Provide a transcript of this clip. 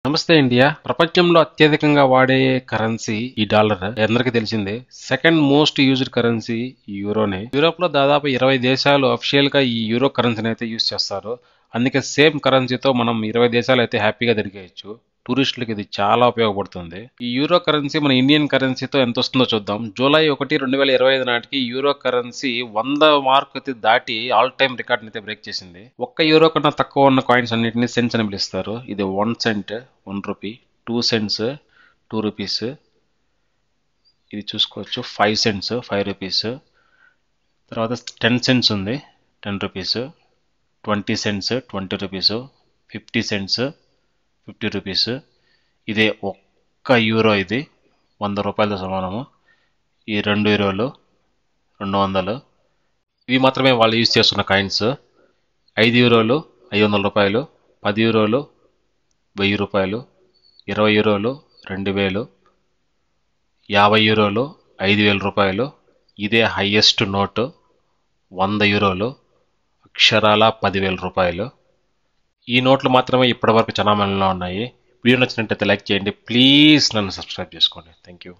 నమస్తే ఇండియా. ప్రపంచంలో అత్యధికంగా వాడే కరెన్సీ ఈ డాలర్. అందరికీ తెలిసిందే. సెకండ్ మోస్ట్ యూజ్డ్ కరెన్సీ యూరోనే. యూరోప్ లో దాదాపు 20 దేశాలు అఫిషియల్ గా ఈ యూరో కరెన్సీని అయితే యూజ్ చేస్తారు. అందుకే సేమ్ కరెన్సీతో మనం 20 దేశాలు అయితే హ్యాపీగా తిరిగేయచ్చు. టూరిస్టులకు ఇది చాలా ఉపయోగపడుతుంది. ఈ యూరో కరెన్సీ మన ఇండియన్ కరెన్సీతో ఎంత వస్తుందో చూద్దాం. జూలై 1, 2025 నాటికి యూరో కరెన్సీ 100 మార్క్ అయితే దాటి ఆల్ టైమ్ రికార్డ్ అయితే బ్రేక్ చేసింది. ఒక్క యూరో కన్నా తక్కువ ఉన్న కాయిన్స్ అన్నింటినీ సెంట్స్ అని పిలుస్తారు. ఇది 1 సెంట్ 1 రూపీ, 2 సెంట్స్ 2 రూపీస్, ఇది చూసుకోవచ్చు 5 సెంట్స్ 5 రూపీస్, తర్వాత 10 సెంట్స్ ఉంది 10 rupees, 20 cents 20 rupees, 50 cents 50 rupees. ఇదే ఒక్క యూరో, ఇది 100 రూపాయలతో సమానము. ఈ 2 యూరోలు 200. ఇవి మాత్రమే వాళ్ళు యూజ్ చేస్తున్న కాయిన్స్. 5 యూరోలు 500 రూపాయలు, 10 యూరోలు 1000 రూపాయలు, 20 యూరోలు 2000, 50 యూరోలు 5000 రూపాయలు. ఇదే హైయెస్ట్ నోటు 100 యూరోలు, అక్షరాల 10,000 రూపాయలు. ఈ నోట్లు మాత్రమే ఇప్పటివరకు చలామణిలో ఉన్నాయి. వీడియో నచ్చినట్టయితే లైక్ చేయండి. ప్లీజ్ నన్ను సబ్స్క్రైబ్ చేసుకోండి. Thank you.